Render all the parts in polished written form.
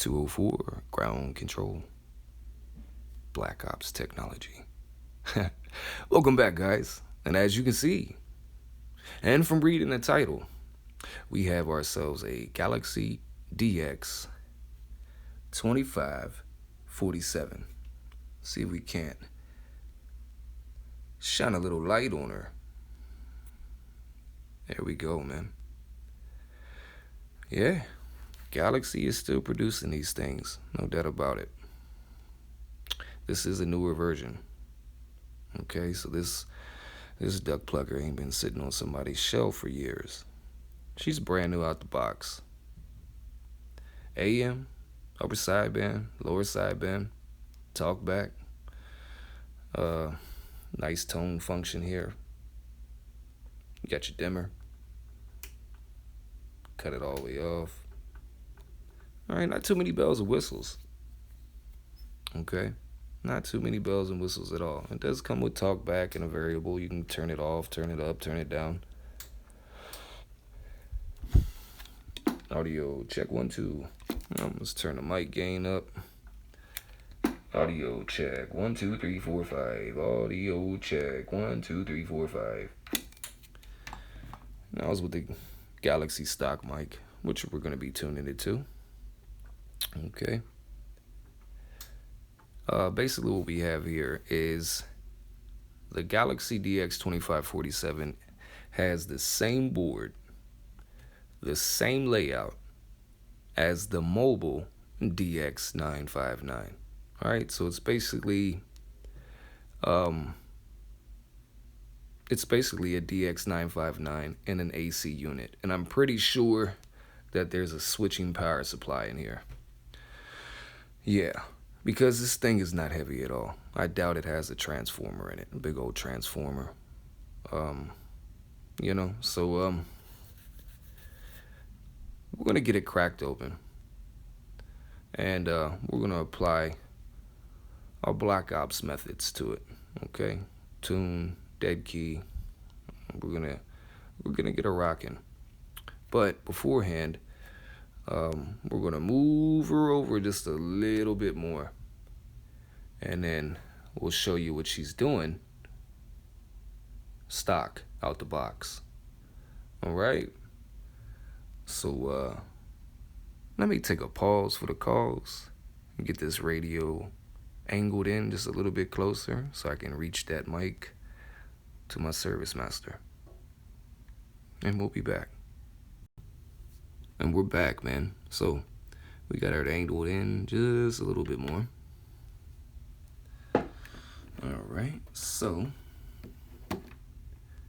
204, ground control. Black Ops technology. Welcome back, guys. And as you can see, and from reading the title, we have ourselves a Galaxy DX 2547. See if we can't shine a little light on her. There we go, man. Yeah, Galaxy is still producing these things, no doubt about it. This is a newer version. Okay, so this duck plucker ain't been sitting on somebody's shelf for years. She's brand new out the box. AM, upper sideband, lower sideband, talk back. Nice tone function here. You got your dimmer. Cut it all the way off. All right, not too many bells and whistles. Okay, not too many bells and whistles at all. It does come with talk back and a variable. You can turn it off, turn it up, turn it down. Audio check 1 2. Let's turn the mic gain up. Audio check 1 2 3 4 5. Audio check 1 2 3 4 5. Now I was with the Galaxy stock mic, which we're going to be tuning it to. Okay. Basically what we have here is the Galaxy DX 2547 has the same board, the same layout as the mobile DX 959. All right, so it's basically a DX 959 in an AC unit, and I'm pretty sure that there's a switching power supply in here. Yeah, because this thing is not heavy at all. I doubt it has a transformer in it, a big old transformer. So we're gonna get it cracked open, and we're gonna apply our Black Ops methods to it. Okay, tune, dead key. We're gonna get her rocking, but beforehand, we're gonna move her over just a little bit more, and then we'll show you what she's doing stock out the box. All right, so let me take a pause for the calls and get this radio angled in just a little bit closer so I can reach that mic to my service master. And we'll be back. And we're back, man. So we got her angled in just a little bit more. All right, so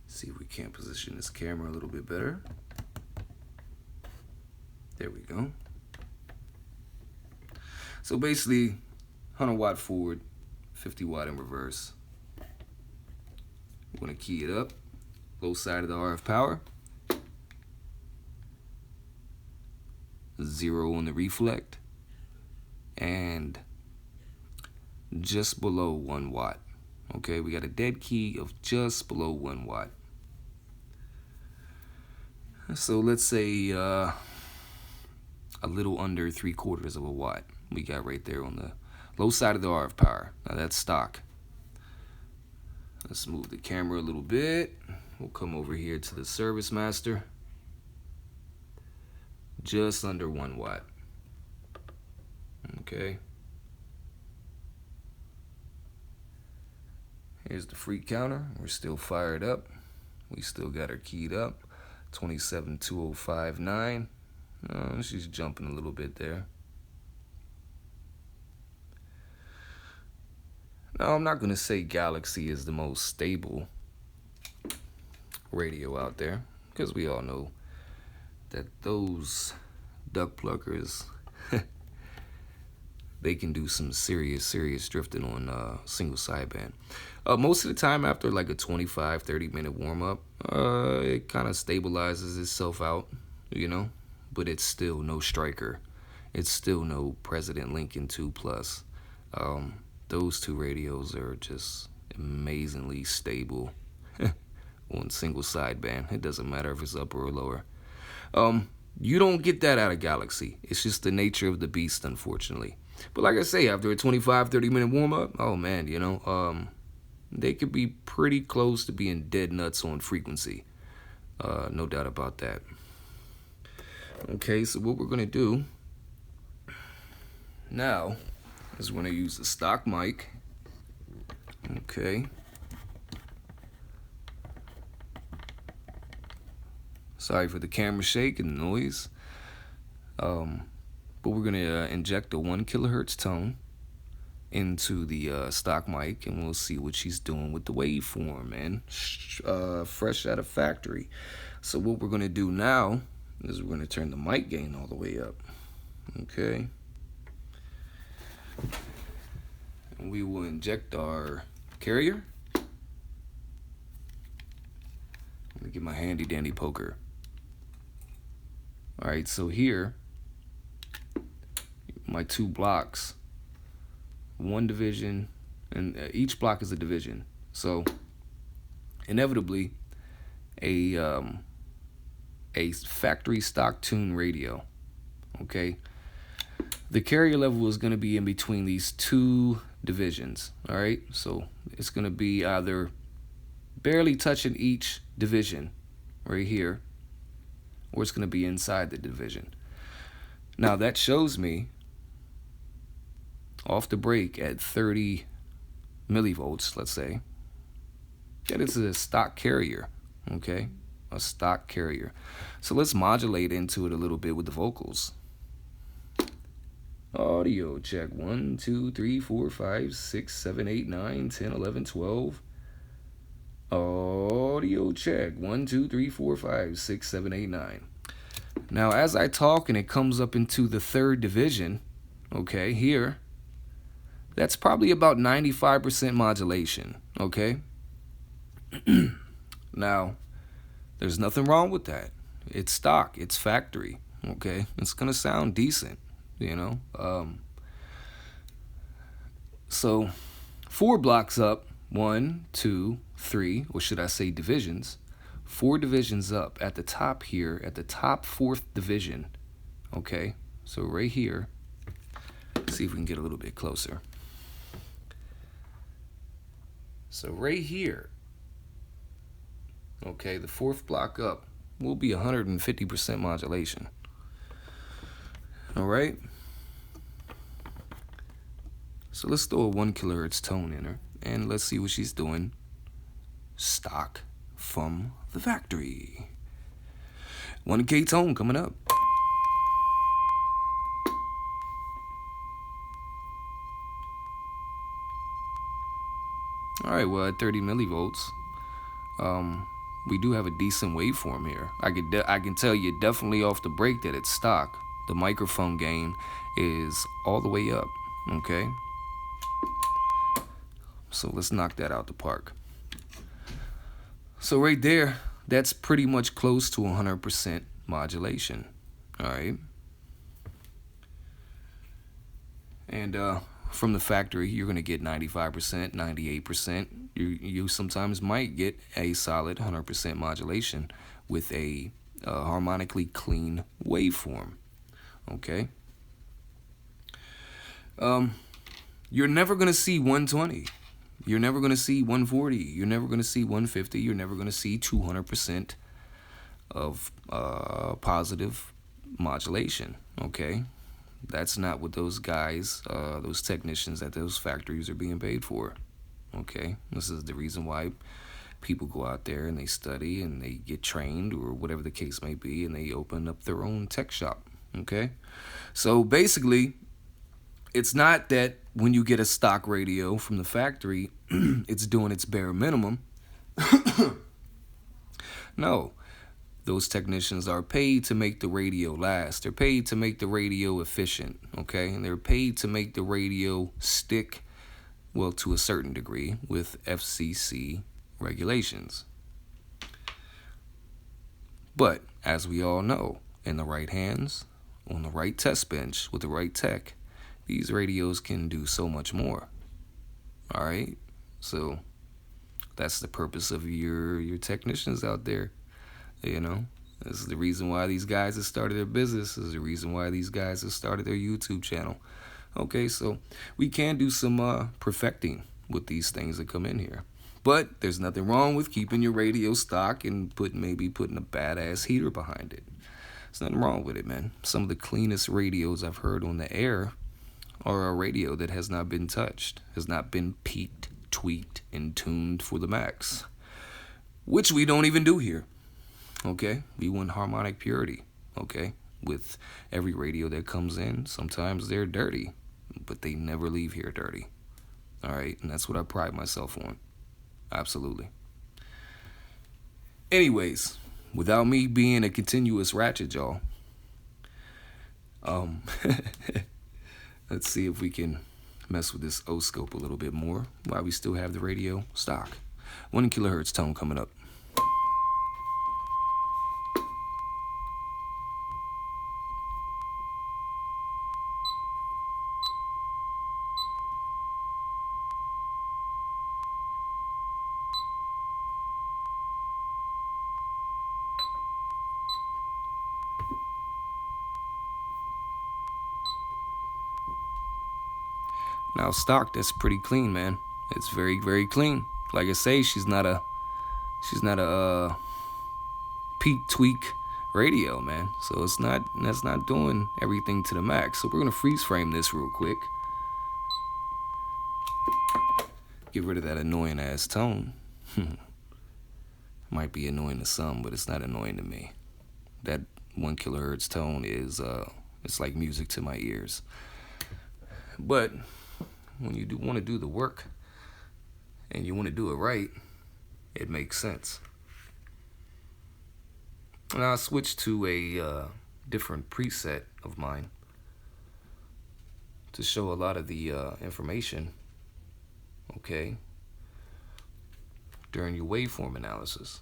see if we can't position this camera a little bit better. There we go. So basically, 100 watt forward, 50 watt in reverse. We're gonna key it up, low side of the RF power, 0 on the reflect, and just below 1 watt. Okay, we got a dead key of just below 1 watt. So let's say a little under 3/4 of a watt we got right there on the low side of the RF power. Now that's stock. Let's move the camera a little bit. We'll come over here to the service master. Just under 1 watt. Okay. Here's the free counter. We're still fired up. We still got her keyed up. 272059. She's jumping a little bit there. Now, I'm not going to say Galaxy is the most stable radio out there, because we all know that those duck pluckers, they can do some serious drifting on single sideband. Most of the time after like a 25-30 minute warm-up, it kind of stabilizes itself out, but it's still no Striker. It's still no President Lincoln 2 Plus. Those two radios are just amazingly stable on single sideband. It doesn't matter if it's upper or lower. You don't get that out of Galaxy. It's just the nature of the beast, unfortunately. But like I say, after a 25, 30-minute warm-up, oh man, they could be pretty close to being dead nuts on frequency. No doubt about that. Okay, so what we're going to do now is we're going to use the stock mic. Okay. Sorry for the camera shake and the noise. But we're going to inject a 1 kilohertz tone into the stock mic, and we'll see what she's doing with the waveform, man. Fresh out of factory. So what we're going to do now is we're going to turn the mic gain all the way up. Okay. And we will inject our carrier. Let me get my handy dandy poker. All right, so here, my 2 blocks, 1 division, and each block is a division. So inevitably, a factory stock tune radio, okay, the carrier level is going to be in between these 2 divisions. All right, so it's going to be either barely touching each division right here, or it's going to be inside the division. Now that shows me off the break at 30 millivolts, let's say, that it's a stock carrier, okay? A stock carrier. So let's modulate into it a little bit with the vocals. Audio check. 1, 2, 3, 4, 5, 6, 7, 8, 9, 10, 11, 12. Audio check. 1, 2, 3, 4, 5, 6, 7, 8, 9. Now, as I talk and it comes up into the 3rd division, okay, here, that's probably about 95% modulation, okay? Now, there's nothing wrong with that. It's stock, it's factory, okay? It's gonna sound decent, So 4 blocks up, 1, 2, 3, or should I say divisions, 4 divisions up at the top here, at the top 4th division, okay? So right here, let's see if we can get a little bit closer. So right here, okay, the 4th block up will be 150% modulation. All right? So let's throw a 1 kilohertz tone in her, and let's see what she's doing. Stock from the factory. 1K tone coming up. All right, well, at 30 millivolts, we do have a decent waveform here. I can tell you definitely off the break that it's stock. The microphone gain is all the way up, okay? So let's knock that out the park. So right there, that's pretty much close to 100% modulation, all right? And from the factory, you're going to get 95%, 98%. You sometimes might get a solid 100% modulation with a harmonically clean waveform, okay? You're never going to see 120. You're never going to see 140. You're never going to see 150. You're never going to see 200% of positive modulation, okay? That's not what those guys, those technicians at those factories are being paid for, okay? This is the reason why people go out there and they study and they get trained or whatever the case may be, and they open up their own tech shop, okay? So basically, it's not that when you get a stock radio from the factory, it's doing its bare minimum. No. Those technicians are paid to make the radio last. They're paid to make the radio efficient, okay? And they're paid to make the radio stick, well, to a certain degree, with FCC regulations. But, as we all know, in the right hands, on the right test bench, with the right tech, these radios can do so much more, all right? So, that's the purpose of your technicians out there. This is the reason why these guys have started their business. This is the reason why these guys have started their YouTube channel. Okay, so we can do some perfecting with these things that come in here. But there's nothing wrong with keeping your radio stock and maybe putting a badass heater behind it. There's nothing wrong with it, man. Some of the cleanest radios I've heard on the air are a radio that has not been touched, has not been peaked, tweaked, and tuned for the max, which we don't even do here. Okay, we want harmonic purity. Okay, with every radio that comes in, sometimes they're dirty, but they never leave here dirty. All right, and that's what I pride myself on. Absolutely. Anyways, without me being a continuous ratchet, y'all, let's see if we can mess with this O-scope a little bit more while we still have the radio stock. 1 kilohertz tone coming up. Now stock, that's pretty clean, man. It's very, very clean. Like I say, she's not a peak tweak radio, man. So that's not doing everything to the max. So we're gonna freeze frame this real quick. Get rid of that annoying ass tone. Might be annoying to some, but it's not annoying to me. That 1 kilohertz tone is it's like music to my ears. But when you want to do the work and you want to do it right, it makes sense. And I'll switch to a different preset of mine to show a lot of the information, okay, during your waveform analysis.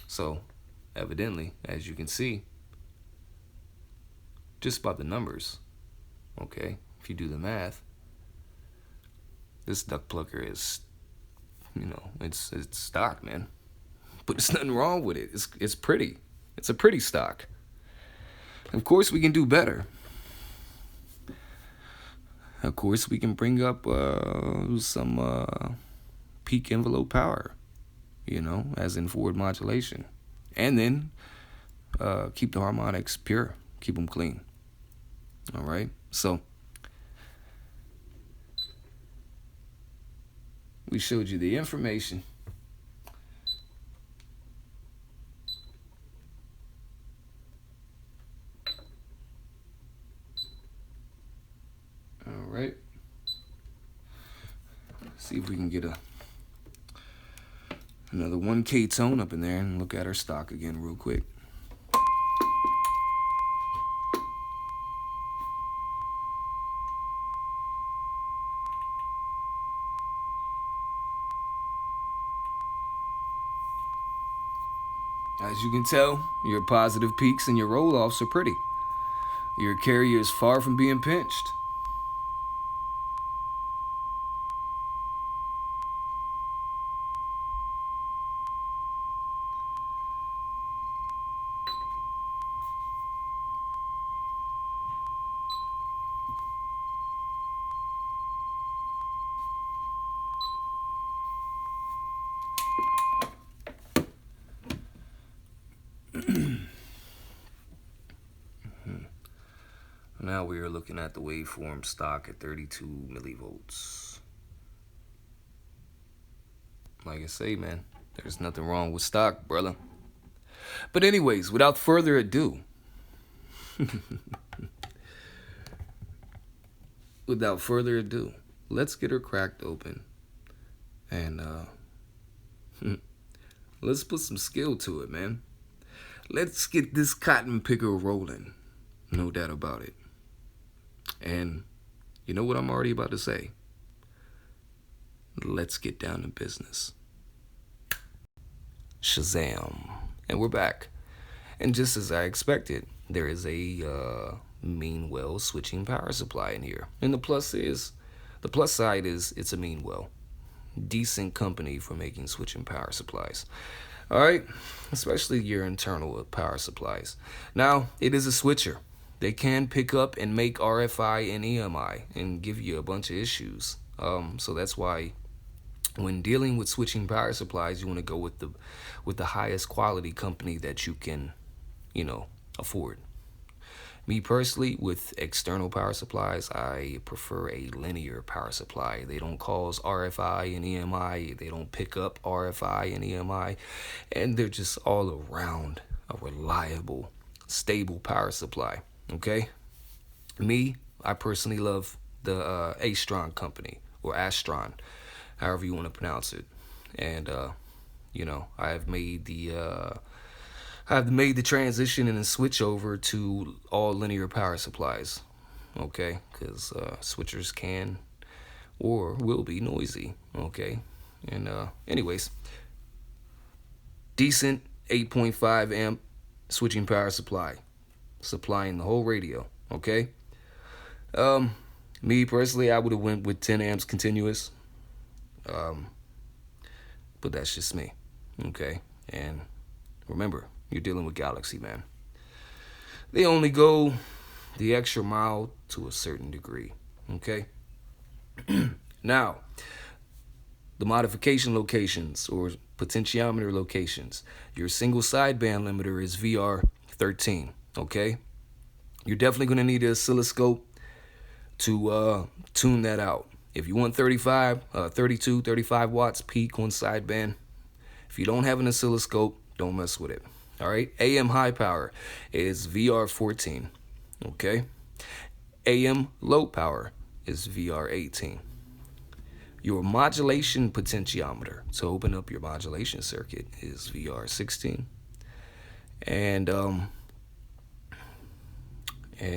So, evidently, as you can see, just about the numbers, okay, if you do the math, this duck plucker is, it's stock, man. But there's nothing wrong with it. It's pretty. It's a pretty stock. Of course, we can do better. Of course, we can bring up some peak envelope power, as in forward modulation. And then keep the harmonics pure. Keep them clean. All right? So, we showed you the information. All right. See if we can get another 1K tone up in there and look at our stock again real quick. As you can tell, your positive peaks and your roll-offs are pretty. Your carrier is far from being pinched. Now we are looking at the waveform stock at 32 millivolts. Like I say, man, there's nothing wrong with stock, brother. But anyways, without further ado, let's get her cracked open. And let's put some skill to it, man. Let's get this cotton picker rolling. No doubt about it. And you know what I'm already about to say? Let's get down to business. Shazam. And we're back. And just as I expected, there is a mean well switching power supply in here. And the plus side is it's a mean well. decent company for making switching power supplies. All right, especially your internal power supplies. Now, it is a switcher. They can pick up and make RFI and EMI and give you a bunch of issues. So that's why when dealing with switching power supplies, you want to go with the highest quality company that you can, afford. Me personally, with external power supplies, I prefer a linear power supply. They don't cause RFI and EMI. They don't pick up RFI and EMI. And they're just all around a reliable, stable power supply. Okay? Me, I personally love the Astron company, or Astron, however you want to pronounce it. And, I've made the transition and the switch over to all linear power supplies, okay? Because switchers can or will be noisy, okay? And anyways, decent 8.5 amp switching power supply, supplying the whole radio, okay? Me personally, I would have went with 10 amps continuous, but that's just me, okay? And remember, you're dealing with Galaxy, man. They only go the extra mile to a certain degree, okay? Now, the modification locations or potentiometer locations. Your single sideband limiter is VR13, okay? You're definitely going to need an oscilloscope to tune that out. If you want 32, 35 watts peak on sideband, if you don't have an oscilloscope, don't mess with it. All right, AM high power is VR14, okay? AM low power is VR18. Your modulation potentiometer to open up your modulation circuit is VR16. And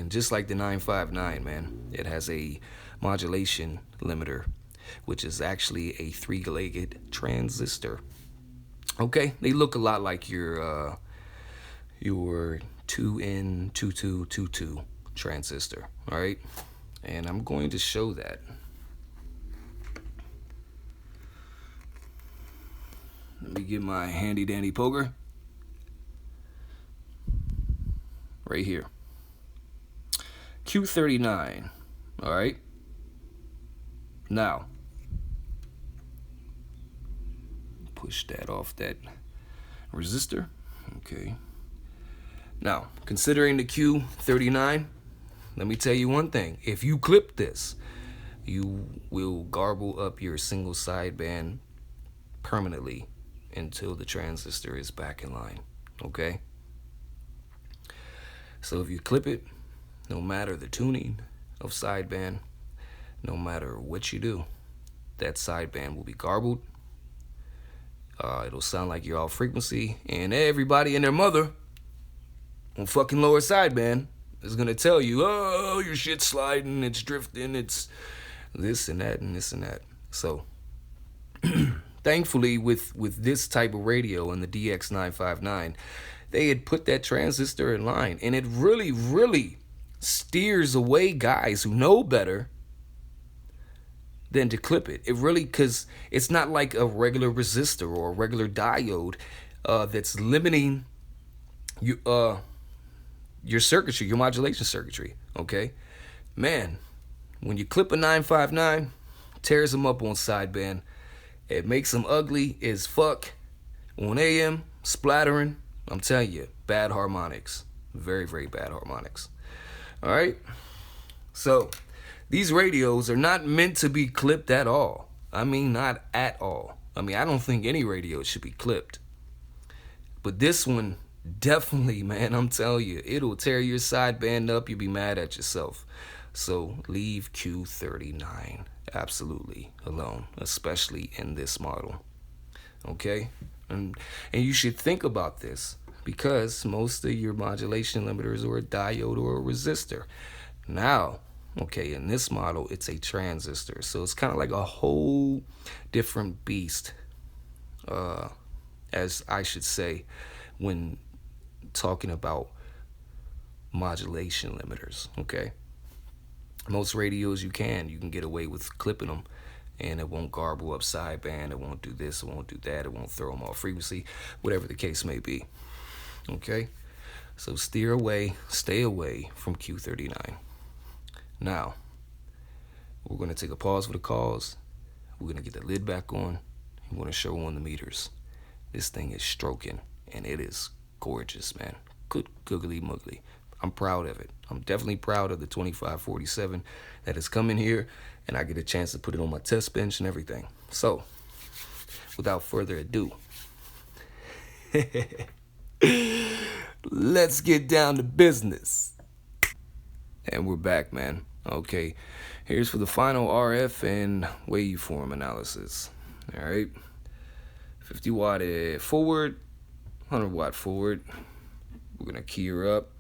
just like the 959, man, it has a modulation limiter, which is actually a three-legged transistor. Okay, they look a lot like your 2N2222 transistor, all right? And I'm going to show that. Let me get my handy dandy poker right here. Q39, all right? Now, push that off that resistor, okay? Now, considering the Q39, let me tell you one thing. If you clip this, you will garble up your single sideband permanently until the transistor is back in line, okay? So if you clip it, no matter the tuning of sideband, no matter what you do, that sideband will be garbled. It'll sound like you're off frequency, and everybody and their mother on fucking lower sideband is gonna tell you, oh, your shit's sliding, it's drifting, it's this and that and this and that. So thankfully with this type of radio and the DX959, they had put that transistor in line, and it really, really steers away guys who know better than to clip it. It really, because it's not like a regular resistor or a regular diode that's limiting your circuitry, your modulation circuitry, okay? Man, when you clip a 959, tears them up on sideband. It makes them ugly as fuck. On AM, splattering, I'm telling you, bad harmonics. Very, very bad harmonics. All right? So, these radios are not meant to be clipped at all. I mean, not at all. I mean, I don't think any radio should be clipped. But this one, definitely, man, I'm telling you, it'll tear your sideband up. You'll be mad at yourself. So leave Q39 absolutely alone, especially in this model. Okay? And you should think about this, because most of your modulation limiters are a diode or a resistor. Now, okay, in this model, it's a transistor. So it's kind of like a whole different beast, as I should say, when talking about modulation limiters, okay? Most radios you can get away with clipping them and it won't garble up sideband, it won't do this, it won't do that, it won't throw them off frequency, whatever the case may be. Okay, so steer away, stay away from Q39. Now, we're going to take a pause for the calls. We're going to get the lid back on. I'm going to show on the meters. This thing is stroking, and it is gorgeous, man. Good googly muggly. I'm proud of it. I'm definitely proud of the 2547 that has come in here, and I get a chance to put it on my test bench and everything. So, without further ado, let's get down to business. And we're back, man. Okay, here's for the final RF and waveform analysis. All right, 50 watt forward, 100 watt forward. We're gonna key her up.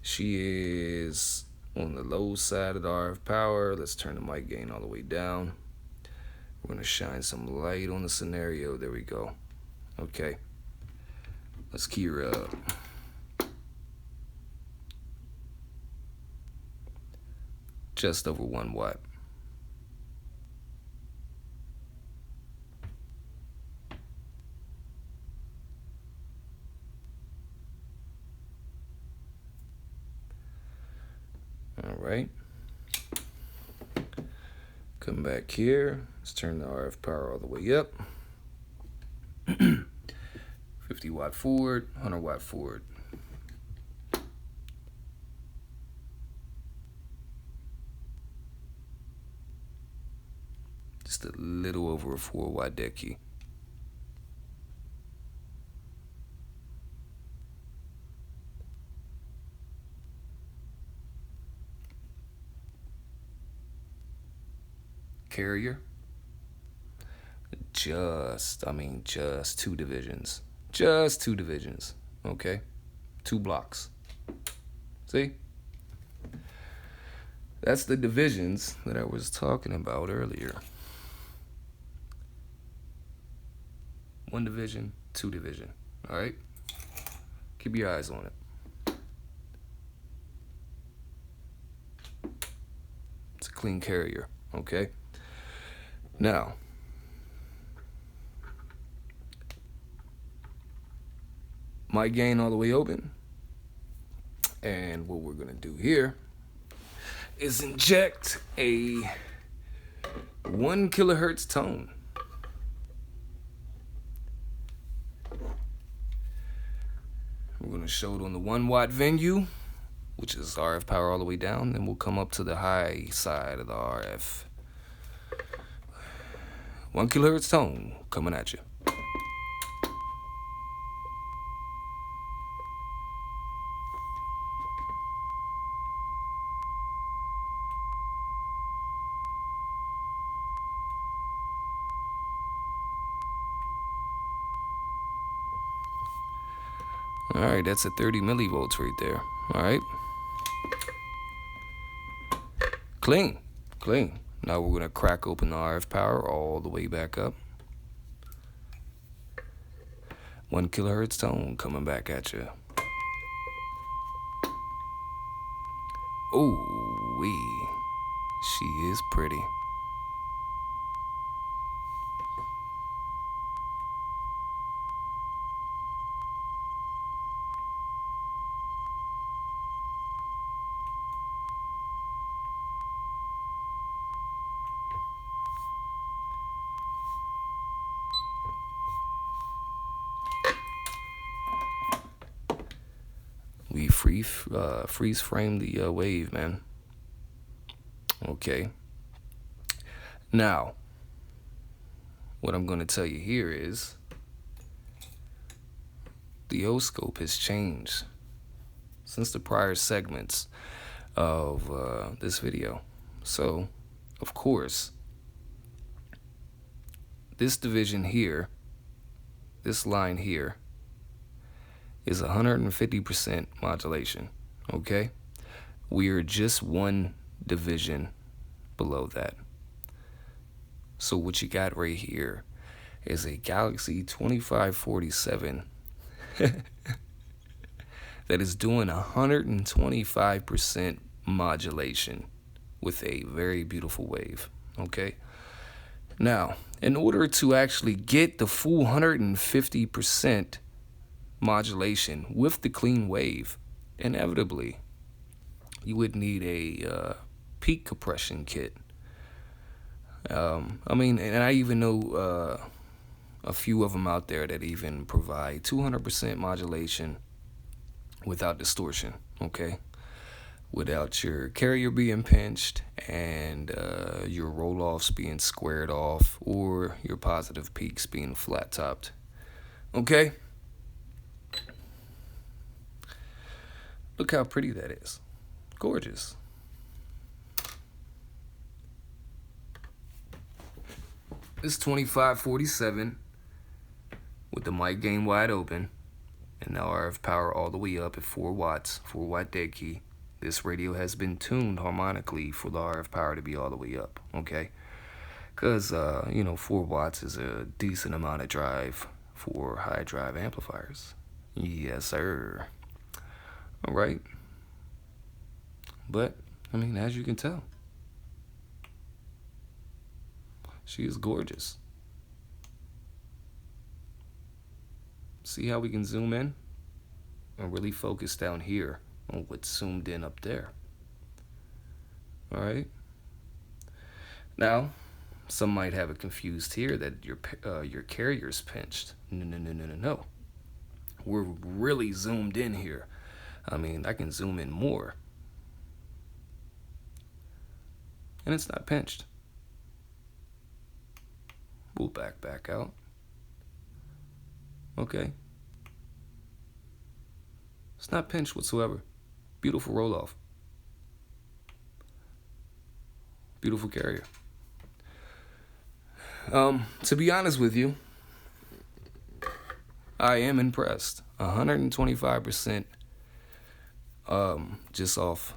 She is on the low side of the RF power. Let's turn the mic gain all the way down. We're gonna shine some light on the scenario. There we go. Okay, let's key her up. Just over 1 watt. All right. Come back here. Let's turn the RF power all the way up. 50 watt forward, 100 watt forward. Just a little over a 4 watt deck key. Carrier. Just 2 divisions. Just 2 divisions. Okay? 2 blocks. See? That's the divisions that I was talking about earlier. 1 division, 2 division. All right? Keep your eyes on it. It's a clean carrier. Okay? Now, mic gain all the way open. And what we're going to do here is inject a 1 kilohertz tone. We're going to show it on the 1 watt venue, which is RF power all the way down. Then we'll come up to the high side of the RF. 1 kilohertz tone coming at you. All right, that's at 30 millivolts right there. All right. Clean, clean. Now we're gonna crack open the RF power all the way back up. 1 kilohertz tone coming back at you. Oh, wee. She is pretty. We freeze frame the wave, man. Okay. Now, what I'm going to tell you here is the O-scope has changed since the prior segments of this video. So, of course, this division here, this line here, is 150% modulation, okay? We are just 1 division below that. So what you got right here is a Galaxy 2547 that is doing 125% modulation with a very beautiful wave, okay? Now, in order to actually get the full 150% modulation with the clean wave, inevitably, you would need a peak compression kit. And I even know a few of them out there that even provide 200% modulation without distortion, okay? Without your carrier being pinched and your roll-offs being squared off or your positive peaks being flat-topped, okay? Look how pretty that is. Gorgeous. This 2547 with the mic gain wide open and the RF power all the way up at 4 watts, 4 watt dead key. This radio has been tuned harmonically for the RF power to be all the way up, okay? Because, 4 watts is a decent amount of drive for high drive amplifiers. Yes, sir. All right. But, as you can tell, she is gorgeous. See how we can zoom in and really focus down here on what's zoomed in up there. All right. Now, some might have it confused here that your carrier's pinched. No. We're really zoomed in here. I can zoom in more. And it's not pinched. We'll back out. Okay. It's not pinched whatsoever. Beautiful roll-off. Beautiful carrier. To be honest with you, I am impressed. 125% just off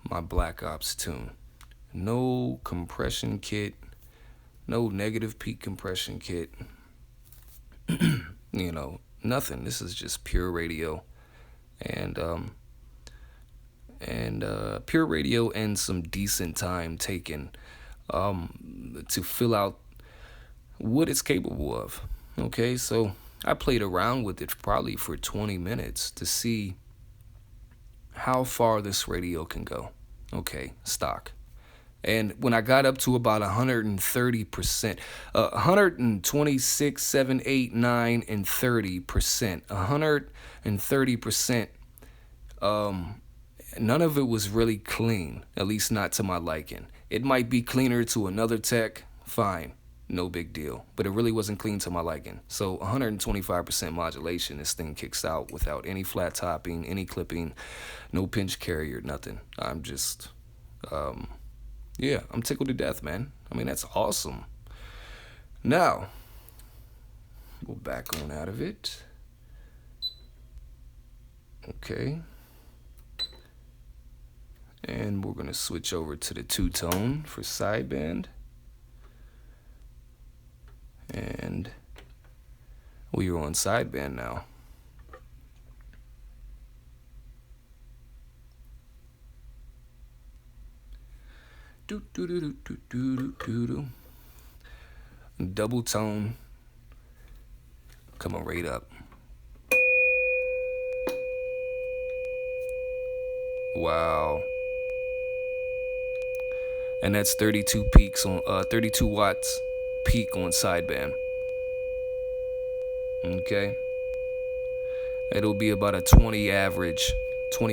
my Black Ops tune. No compression kit, no negative peak compression kit. Nothing. This is just pure radio. And pure radio and some decent time taken to fill out what it's capable of. Okay, so I played around with it probably for 20 minutes to see how far this radio can go. Okay, stock. And when I got up to about 130%, 126, 7, 8, 9, and 30%, 130%, none of it was really clean, at least not to my liking. It might be cleaner to another tech, fine, no big deal. But it really wasn't clean to my liking. So 125% modulation, this thing kicks out without any flat topping, any clipping, no pinch carrier, nothing. I'm just... I'm tickled to death, man. That's awesome. Now, go back on out of it. Okay. And we're going to switch over to the two-tone for sideband. And we are on sideband now. Double tone coming right up. Wow. And that's 32 peaks on 32 watts peak on sideband. Okay. It'll be about a 20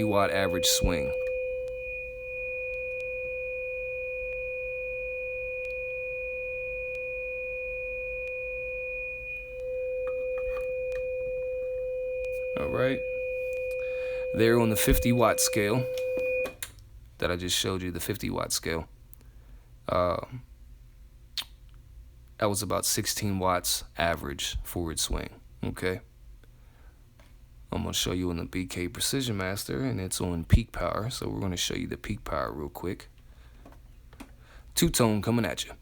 watt average swing. All right. There on the 50 watt scale that I just showed you, the 50 watt scale. That was about 16 watts average forward swing. Okay. I'm going to show you on the BK Precision Master, and it's on peak power. So we're going to show you the peak power real quick. Two-tone coming at you.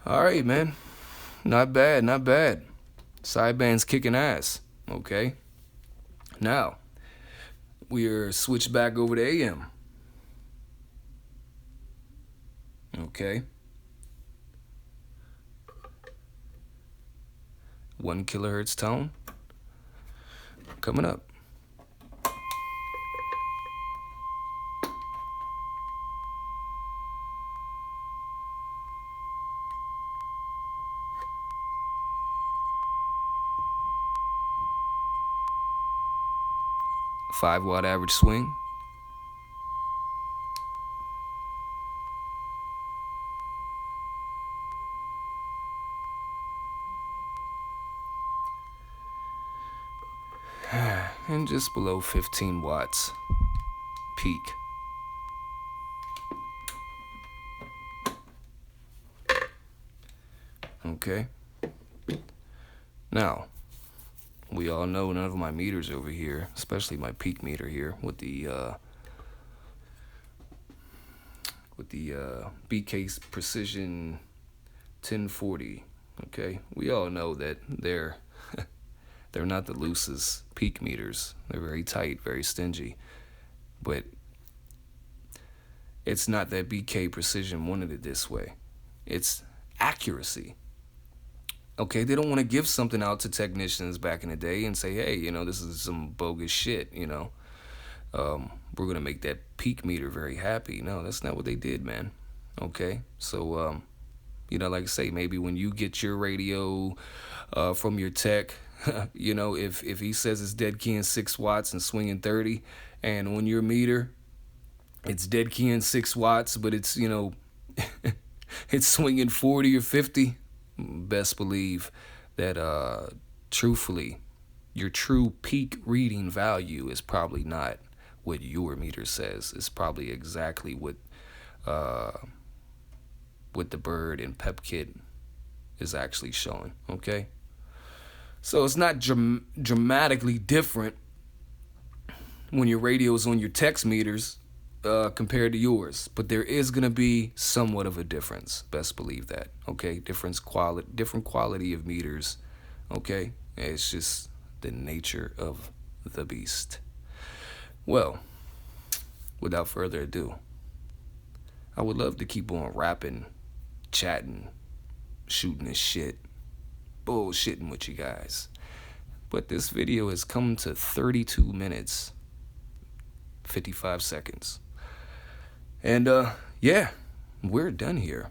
All right, man. Not bad, not bad. Sideband's kicking ass. Okay. Now, we're switched back over to AM. Okay. 1 kilohertz tone. Coming up. A 5-watt average swing. And just below 15 watts peak. Okay. Now, we all know none of my meters over here, especially my peak meter here with the BK Precision 1040. Okay, we all know that they're not the loosest peak meters. They're very tight, very stingy. But it's not that BK Precision wanted it this way. It's accuracy. Okay, they don't want to give something out to technicians back in the day and say, hey, this is some bogus shit, we're going to make that peak meter very happy. No, that's not what they did, man. Okay, so, like I say, maybe when you get your radio from your tech, if he says it's dead key in 6 watts and swinging 30, and on your meter, it's dead key in 6 watts, but it's, it's swinging 40 or 50, best believe that, truthfully, your true peak reading value is probably not what your meter says. It's probably exactly what the bird and pep kit is actually showing, okay? So it's not dramatically different when your radio's on your text meters compared to yours, but there is going to be somewhat of a difference. Best believe that, okay? Different quality of meters, okay? It's just the nature of the beast. Well, without further ado, I would love to keep on rapping, chatting, shooting this shit, bullshitting with you guys. But this video has come to 32 minutes, 55 seconds. And, yeah, we're done here.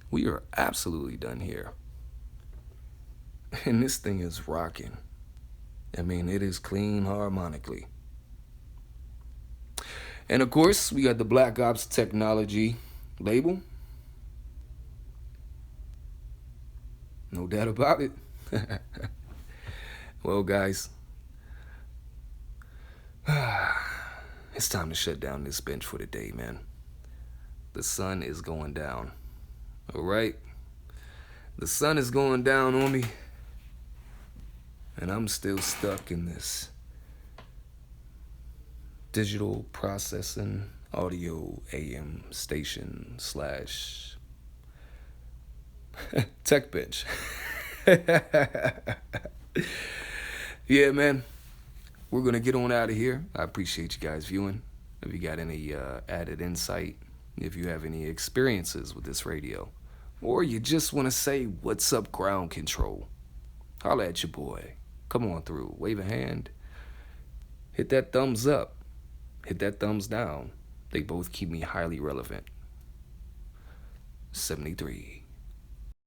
We are absolutely done here. And this thing is rocking. I mean, it is clean harmonically. And, of course, we got the Black Ops Technology label. No doubt about it. Well, guys, it's time to shut down this bench for the day, man. The sun is going down. All right? The sun is going down on me. And I'm still stuck in this digital processing audio AM station / tech bench. Yeah, man. We're going to get on out of here. I appreciate you guys viewing. If you got any added insight, if you have any experiences with this radio, or you just want to say, what's up, ground control? Holla at your boy. Come on through. Wave a hand. Hit that thumbs up. Hit that thumbs down. They both keep me highly relevant. 73.